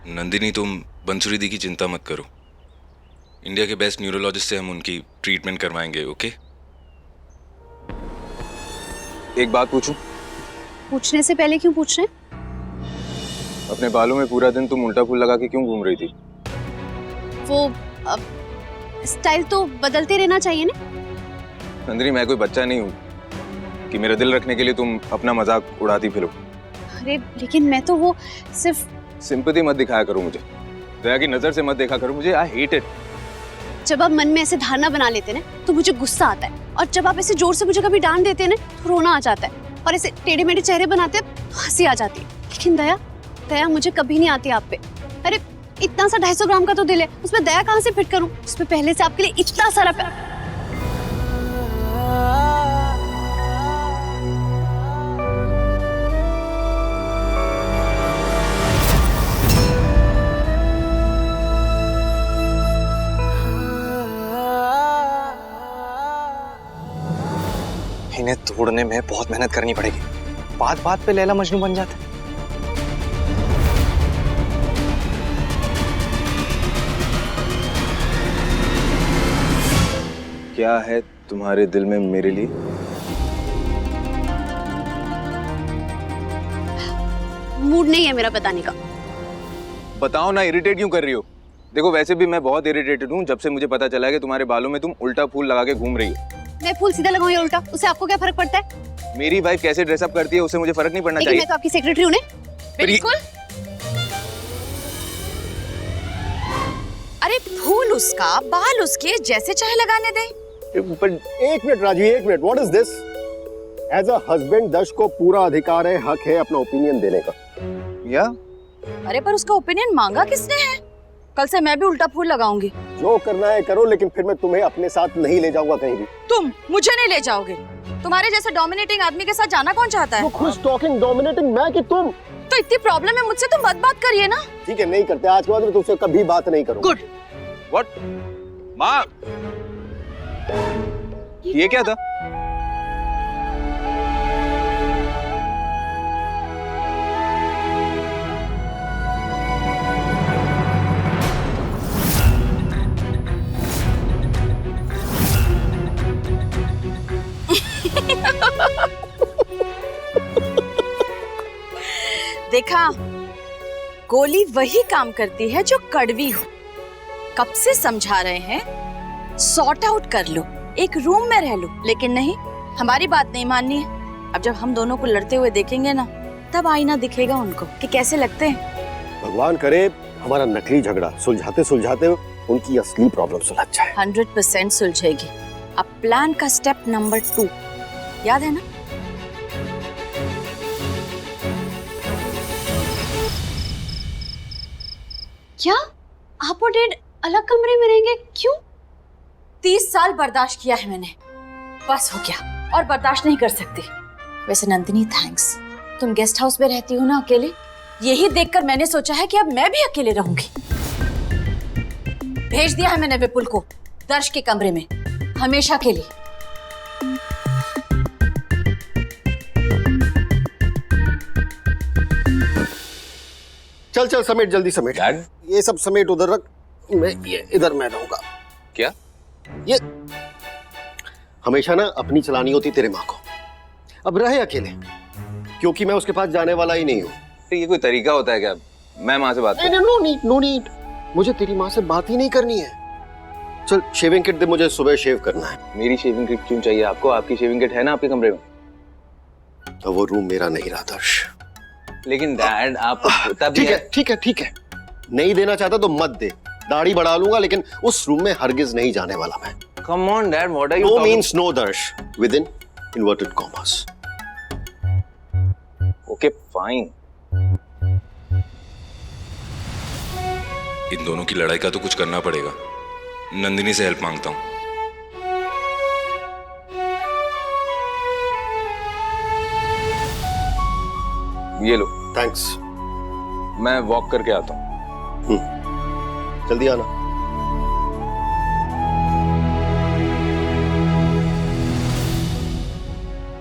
नंदिनी, तुम बंसुरी दी की चिंता मत करो। इंडिया के बेस्ट न्यूरोलॉजिस्ट से हम उनकी ट्रीटमेंट करवाएंगे। ओके? एक बात पूछूं? पूछने से पहले क्यों पूछ रहे हैं? अपने बालों में पूरा दिन तुम उल्टा फूल लगा के क्यों घूम रही थी? वो स्टाइल तो बदलते रहना चाहिए ना। नंदिनी, मैं कोई बच्चा नहीं हूँ कि मेरा दिल रखने के लिए तुम अपना मजाक उड़ाती फिरो। अरे लेकिन मैं तो वो सिर्फ सिंपैथी मत दिखाया करो मुझे, दया की नजर से मत देखा करो मुझे। I hate it. जब आप मन में ऐसे धारणा बना लेते हैं ना तो मुझे गुस्सा आता है, और जब आप ऐसे जोर से मुझे कभी डांट देते हैं ना तो रोना आ जाता है, और ऐसे टेढ़े मेढ़े चेहरे बनाते हैं तो हंसी आ जाती है। लेकिन दया मुझे कभी नहीं आती आप पे। अरे इतना सा 250 ग्राम का तो दिल है, उसमें दया कहाँ से फिट करूं? उसमें पहले से आपके लिए इतना सारा प्यार। इन्हें तोड़ने में बहुत मेहनत करनी पड़ेगी। बात बात पे लैला मजनू बन जाते। क्या है तुम्हारे दिल में मेरे लिए? मूड नहीं है मेरा बताने का। बताओ ना, इरिटेट क्यों कर रही हो? देखो, वैसे भी मैं बहुत इरिटेटेड हूँ जब से मुझे पता चला है कि तुम्हारे बालों में तुम उल्टा फूल लगा के घूम रही हो। मैं फूल सीधा लगाऊं या उल्टा, उससे आपको क्या फर्क पड़ता है? मेरी वाइफ कैसे ड्रेसअप करती है उससे मुझे फर्क नहीं पड़ना लेकिन चाहिए। मैं तो आपकी सेक्रेटरी हूं ना। बिल्कुल। अरे फूल उसका, बाल उसके, जैसे चाहे लगाने दे। एक मिनट राजू, एक minute. What is this? As a husband दर्श को पूरा अधिकार है, हक है अपना ओपिनियन देने का। या अरे पर उसका ओपिनियन मांगा किसने है? कल से मैं भी उल्टा फूल लगाऊंगी। जो करना है करो, लेकिन फिर मैं तुम्हें अपने साथ नहीं ले जाऊंगा कहीं भी। तुम मुझे नहीं ले जाओगे। तुम्हारे जैसे डोमिनेटिंग आदमी के साथ जाना कौन चाहता है? खुश टॉकिंग डोमिनेटिंग मैं कि तुम? तो इतनी प्रॉब्लम है मुझसे, तुम मत बात करिए ना। ठीक है, नहीं करते। आज के बाद मैं तुमसे कभी बात नहीं करूंगा। गुड। व्हाट? माँ, ये क्या था? देखा, गोली वही काम करती है जो कड़वी हो। कब से समझा रहे हैं, सॉर्ट आउट कर लो, एक रूम में रह लो, लेकिन नहीं, हमारी बात नहीं माननी है। अब जब हम दोनों को लड़ते हुए देखेंगे ना, तब आईना दिखेगा उनको कि कैसे लगते हैं। भगवान करे हमारा नकली झगड़ा सुलझाते सुलझाते उनकी असली प्रॉब्लम सुलझ जाए। 100% सुलझेगी। अब प्लान का स्टेप नंबर 2 याद है ना? क्या आप और डैड अलग कमरे में रहेंगे? क्यों? 30 साल बर्दाश्त किया है मैंने, बस हो गया, और बर्दाश्त नहीं कर सकती। वैसे नंदिनी, थैंक्स, तुम गेस्ट हाउस में रहती हो ना अकेले, यही देखकर मैंने सोचा है कि अब मैं भी अकेले रहूंगी। भेज दिया है मैंने विपुल को दर्श के कमरे में, हमेशा के लिए। चल चल समेट, जल्दी समेट। डैड? ये सब समेट उधर रख, मैं ये इधर मैं रहूंगा। क्या? ये हमेशा ना अपनी चलानी होती तेरे माँ को। अब रहे अकेले, क्योंकि मैं उसके पास जाने वाला ही नहीं हूँ। तो ये कोई तरीका होता है क्या? मैं माँ से बात करूं? नहीं, नो नीड, नो नीड। मुझे तेरी माँ से बात ही नहीं करनी है। चल शेविंग किट दे, मुझे सुबह शेव करना है। मेरी शेविंग किट क्यों चाहिए आपको? आपकी शेविंग किट है ना आपके कमरे में। तो वो रूम मेरा नहीं रहा दर्श। लेकिन डैड, आप तब ठीक है, ठीक है, ठीक है, नहीं देना चाहता तो मत दे। दाढ़ी बढ़ा लूंगा, लेकिन उस रूम में हरगिज नहीं जाने वाला मैं। Come on dad, what are you no talking? Means no Darsh, with in inverted commas. Okay fine. इन दोनों की लड़ाई का तो कुछ करना पड़ेगा। नंदिनी से हेल्प मांगता हूँ। ये लो। थैंक्स। मैं वॉक करके आता हूँ। जल्दी आना।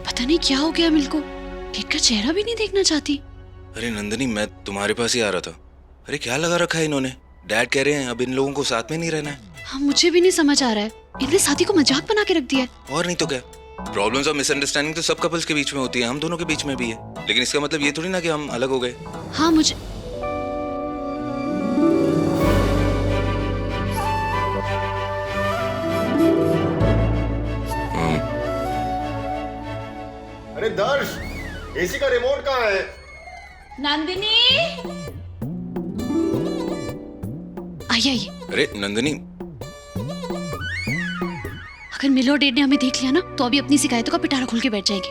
पता नहीं क्या हो गया मिल को, डेड का चेहरा भी नहीं देखना चाहती। अरे नंदिनी, मैं तुम्हारे पास ही आ रहा था। अरे क्या लगा रखा है इन्होंने? डैड कह रहे हैं अब इन लोगों को साथ में नहीं रहना है। हाँ, मुझे भी नहीं समझ आ रहा है, इनने शादी को मजाक बना के रख दिया है। और नहीं तो क्या। प्रॉब्लम्स और मिसअंडरस्टैंडिंग तो सब कपल्स के बीच में होती है, हम दोनों के बीच में भी है। लेकिन इसका मतलब ये थोड़ी ना कि हम अलग हो गए। हाँ, मुझे अरे दर्श, एसी का रिमोट कहाँ है? नंदिनी, आइए आइए। अरे नंदिनी, अगर मिलो डैड ने हमें देख लिया ना तो अभी अपनी शिकायतों का पिटारा खोल के बैठ जाएगी।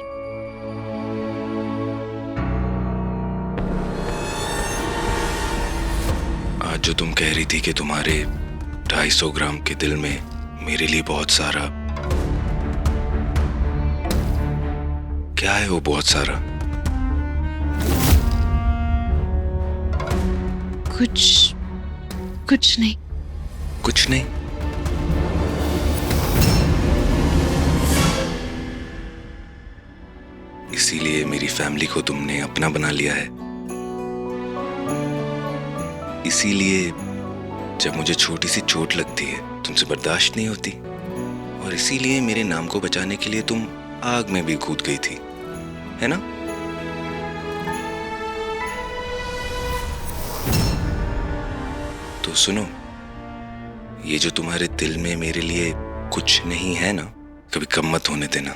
आज जो तुम कह रही थी कि तुम्हारे 250 ग्राम के दिल में मेरे लिए बहुत सारा, क्या है वो बहुत सारा? कुछ नहीं। कुछ नहीं? इसीलिए मेरी फैमिली को तुमने अपना बना लिया है। इसीलिए जब मुझे छोटी सी चोट लगती है तुमसे बर्दाश्त नहीं होती, और इसीलिए मेरे नाम को बचाने के लिए तुम आग में भी कूद गई थी, है ना? तो सुनो, ये जो तुम्हारे दिल में मेरे लिए कुछ नहीं है ना, कभी कम मत होने देना।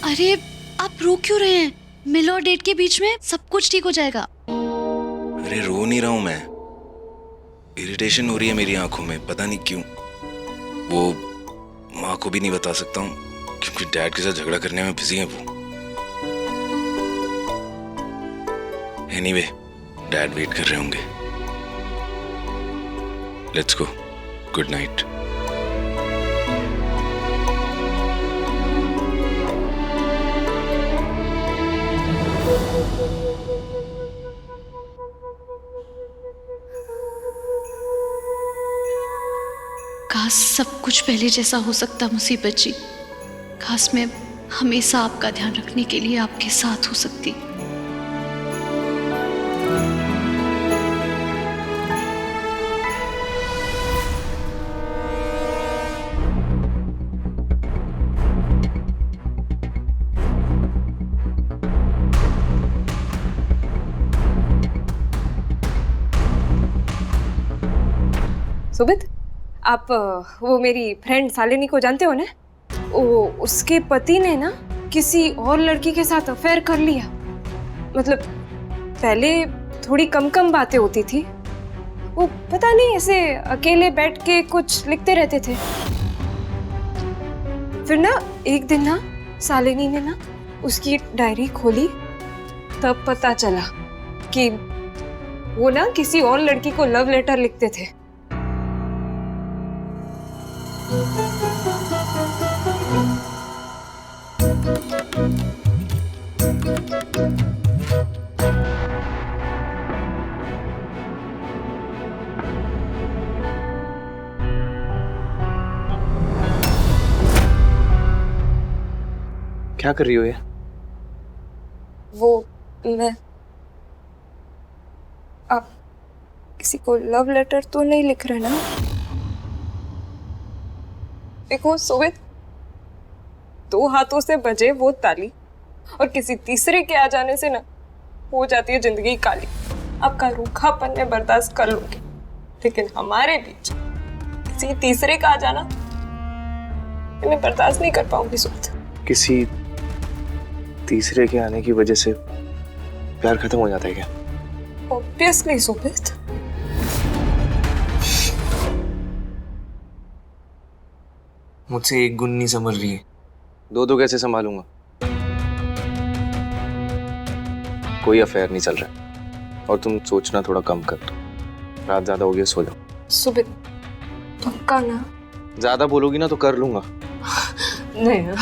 अरे आप रो क्यों रहे हैं? मिलो और डेट के बीच में सब कुछ ठीक हो जाएगा। अरे रो नहीं रहा हूं मैं, इरिटेशन हो रही है मेरी आंखों में, पता नहीं क्यों। वो माँ को भी नहीं बता सकता हूँ क्योंकि डैड के साथ झगड़ा करने में बिजी है वो। एनीवे, डैड वेट कर रहे होंगे। Let's go, good night. काश सब कुछ पहले जैसा हो सकता मुसीबत जी। काश मैं हमेशा आपका ध्यान रखने के लिए आपके साथ हो सकती। सुबित, आप वो मेरी फ्रेंड शालिनी को जानते हो ना? वो उसके पति ने ना किसी और लड़की के साथ अफेयर कर लिया। मतलब पहले थोड़ी कम कम बातें होती थी, वो पता नहीं ऐसे अकेले बैठ के कुछ लिखते रहते थे। फिर ना एक दिन ना शालिनी ने ना उसकी डायरी खोली, तब पता चला कि वो ना किसी और लड़की को लव लेटर लिखते थे। क्या कर रही हो ये? वो मैं, आप किसी को लव लेटर तो नहीं लिख रहे ना? देखो सुमित, 2 हाथों से बजे वो ताली और किसी तीसरे के आ जाने से ना हो जाती है जिंदगी काली। आपका रूखापन में बर्दाश्त कर लूंगी, लेकिन हमारे बीच किसी तीसरे का आ जाना मैं बर्दाश्त नहीं कर पाऊंगी सुमित। किसी तीसरे के आने की वजह से प्यार खत्म हो जाता है क्या? ऑब्वियसली सुमित। मुझसे एक गुण नहीं संभल रही है, दो कैसे संभालूंगा? कोई अफेयर नहीं चल रहा है और तुम सोचना थोड़ा कम कर दो। रात ज्यादा हो गई, सो जाओ। सुबित पक्का ना? ज्यादा बोलोगी ना तो कर लूंगा। नहीं ना।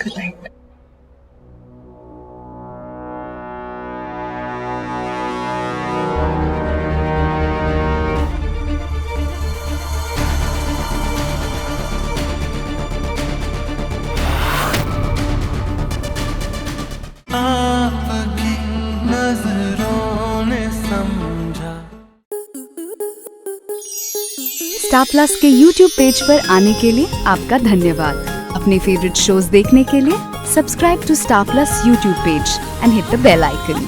Good night. स्टार प्लस के YouTube पेज पर आने के लिए आपका धन्यवाद। अपने फेवरेट शोज देखने के लिए subscribe to Star Plus YouTube page and hit the bell icon.